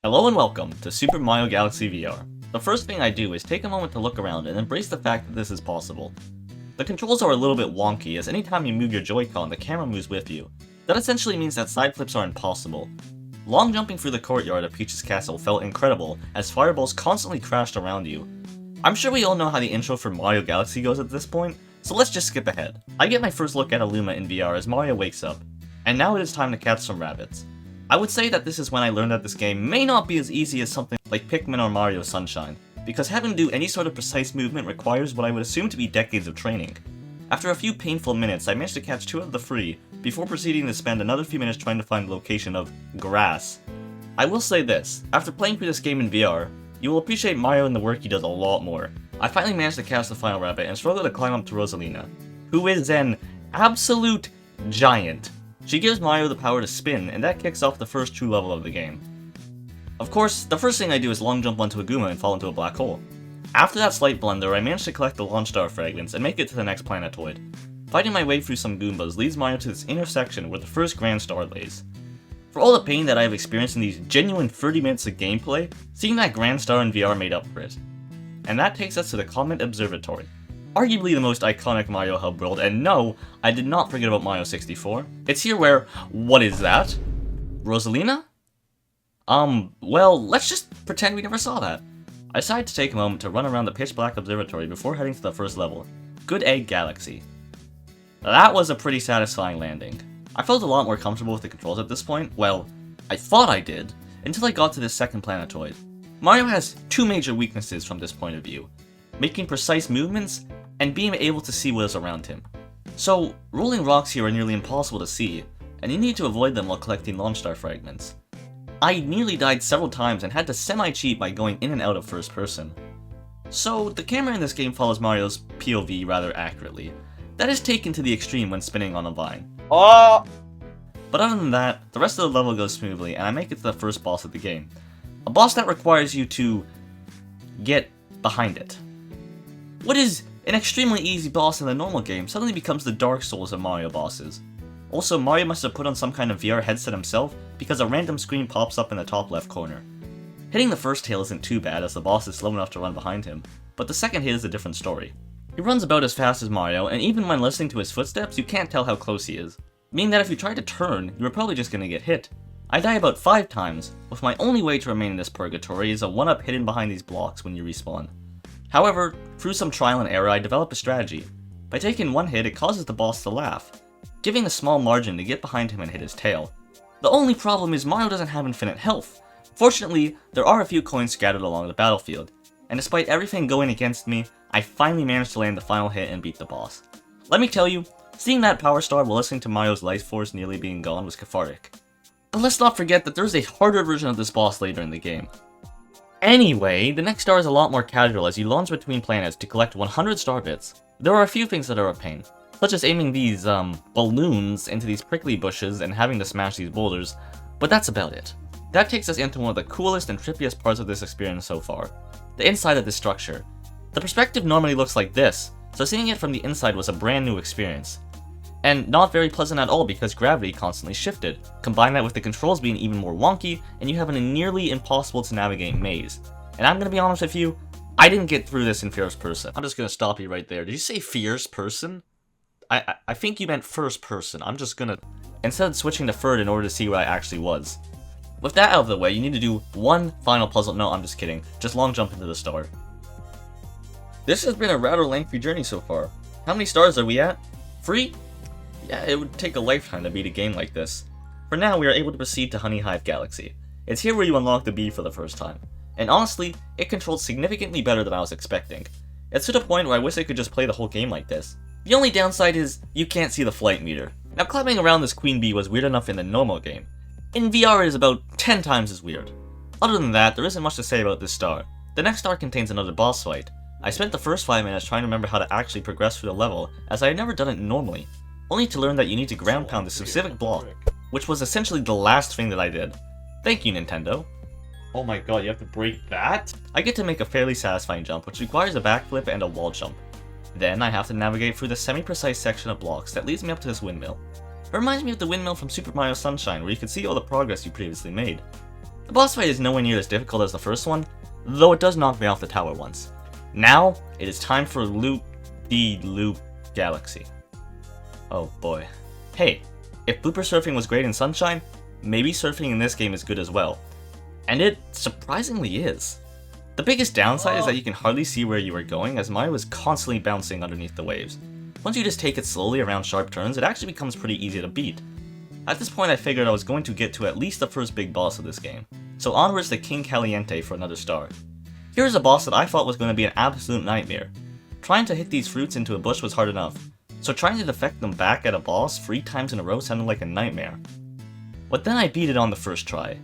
Hello and welcome to Super Mario Galaxy VR. The first thing I do is take a moment to look around and embrace the fact that this is possible. The controls are a little bit wonky, as anytime you move your Joy-Con, the camera moves with you. That essentially means that side flips are impossible. Long jumping through the courtyard of Peach's castle felt incredible, as fireballs constantly crashed around you. I'm sure we all know how the intro for Mario Galaxy goes at this point, so let's just skip ahead. I get my first look at Illuma in VR as Mario wakes up, and now it is time to catch some rabbits. I would say that this is when I learned that this game may not be as easy as something like Pikmin or Mario Sunshine, because having to do any sort of precise movement requires what I would assume to be decades of training. After a few painful minutes, I managed to catch 2 of the 3, before proceeding to spend another few minutes trying to find the location of grass. I will say this, after playing through this game in VR, you will appreciate Mario and the work he does a lot more. I finally managed to catch the final rabbit and struggled to climb up to Rosalina, who is an absolute giant. She gives Mario the power to spin, and that kicks off the first true level of the game. Of course, the first thing I do is long jump onto a Goomba and fall into a black hole. After that slight blunder, I manage to collect the launch star fragments and make it to the next planetoid. Fighting my way through some Goombas leads Mario to this intersection where the first grand star lays. For all the pain that I have experienced in these genuine 30 minutes of gameplay, seeing that grand star in VR made up for it. And that takes us to the Comet Observatory. Arguably the most iconic Mario Hub world, and no, I did not forget about Mario 64. It's here where, what is that? Rosalina? Well, let's just pretend we never saw that. I decided to take a moment to run around the pitch black observatory before heading to the first level, Good Egg Galaxy. That was a pretty satisfying landing. I felt a lot more comfortable with the controls at this point. Well, I thought I did, until I got to this second planetoid. Mario has 2 major weaknesses from this point of view: making precise movements, and being able to see what is around him. So, rolling rocks here are nearly impossible to see, and you need to avoid them while collecting launch star fragments. I nearly died several times and had to semi-cheat by going in and out of first person. So, the camera in this game follows Mario's POV rather accurately. That is taken to the extreme when spinning on a vine. Oh! But other than that, the rest of the level goes smoothly, and I make it to the first boss of the game. A boss that requires you to get behind it. What is an extremely easy boss in the normal game suddenly becomes the Dark Souls of Mario bosses. Also, Mario must have put on some kind of VR headset himself, because a random screen pops up in the top left corner. Hitting the first tail isn't too bad, as the boss is slow enough to run behind him, but the second hit is a different story. He runs about as fast as Mario, and even when listening to his footsteps, you can't tell how close he is, meaning that if you try to turn, you are probably just gonna get hit. I die about 5 times, with my only way to remain in this purgatory is a 1-up hidden behind these blocks when you respawn. However, through some trial and error, I develop a strategy. By taking 1 hit, it causes the boss to laugh, giving a small margin to get behind him and hit his tail. The only problem is Mario doesn't have infinite health. Fortunately, there are a few coins scattered along the battlefield, and despite everything going against me, I finally managed to land the final hit and beat the boss. Let me tell you, seeing that power star while listening to Mario's life force nearly being gone was cathartic. But let's not forget that there's a harder version of this boss later in the game. Anyway, the next star is a lot more casual as you launch between planets to collect 100 star bits. There are a few things that are a pain, such as aiming these, balloons into these prickly bushes and having to smash these boulders, but that's about it. That takes us into one of the coolest and trippiest parts of this experience so far, the inside of this structure. The perspective normally looks like this, so seeing it from the inside was a brand new experience. And not very pleasant at all because gravity constantly shifted. Combine that with the controls being even more wonky, and you have a nearly impossible to navigate maze. And I'm gonna be honest with you, I didn't get through this in first person. I'm just gonna stop you right there. Did you say fierce person? I think you meant first person. I'm just gonna, instead of switching to third in order to see where I actually was. With that out of the way, you need to do one final puzzle. No, I'm just kidding. Just long jump into the star. This has been a rather lengthy journey so far. How many stars are we at? 3? Yeah, it would take a lifetime to beat a game like this. For now, we are able to proceed to Honey Hive Galaxy. It's here where you unlock the bee for the first time. And honestly, it controls significantly better than I was expecting. It's to the point where I wish I could just play the whole game like this. The only downside is, you can't see the flight meter. Now, climbing around this queen bee was weird enough in the normal game. In VR it is about 10 times as weird. Other than that, there isn't much to say about this star. The next star contains another boss fight. I spent the first 5 minutes trying to remember how to actually progress through the level, as I had never done it normally, only to learn that you need to ground pound a specific block, which was essentially the last thing that I did. Thank you, Nintendo. Oh my god, you have to break that? I get to make a fairly satisfying jump, which requires a backflip and a wall jump. Then I have to navigate through the semi-precise section of blocks that leads me up to this windmill. It reminds me of the windmill from Super Mario Sunshine, where you can see all the progress you previously made. The boss fight is nowhere near as difficult as the first one, though it does knock me off the tower once. Now, it is time for Loop Galaxy. Oh boy. Hey, if blooper surfing was great in Sunshine, maybe surfing in this game is good as well. And it surprisingly is. The biggest downside is that you can hardly see where you are going, as Mario is constantly bouncing underneath the waves. Once you just take it slowly around sharp turns, it actually becomes pretty easy to beat. At this point I figured I was going to get to at least the first big boss of this game, so onwards to King Caliente for another star. Here's a boss that I thought was going to be an absolute nightmare. Trying to hit these fruits into a bush was hard enough, so trying to defect them back at a boss 3 times in a row sounded like a nightmare. But then I beat it on the first try.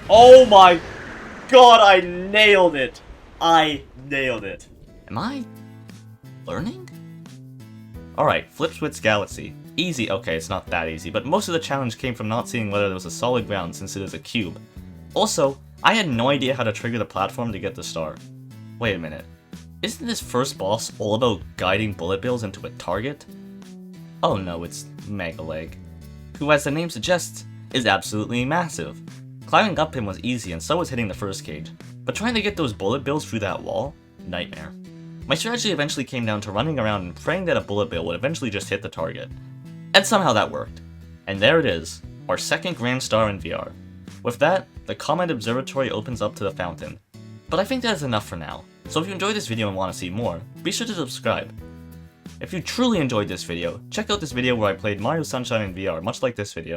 Oh my god, I nailed it! I nailed it. Am I learning? Alright, Flip Switch Galaxy. Easy, okay, it's not that easy, but most of the challenge came from not seeing whether there was a solid ground since it is a cube. Also, I had no idea how to trigger the platform to get the star. Wait a minute. Isn't this first boss all about guiding bullet bills into a target? Oh no, it's Mega Leg, who, as the name suggests, is absolutely massive. Climbing up him was easy and so was hitting the first cage, but trying to get those bullet bills through that wall? Nightmare. My strategy eventually came down to running around and praying that a bullet bill would eventually just hit the target. And somehow that worked. And there it is, our second grand star in VR. With that, the Comet Observatory opens up to the fountain. But I think that is enough for now, so if you enjoyed this video and want to see more, be sure to subscribe. If you truly enjoyed this video, check out this video where I played Mario Sunshine in VR, much like this video.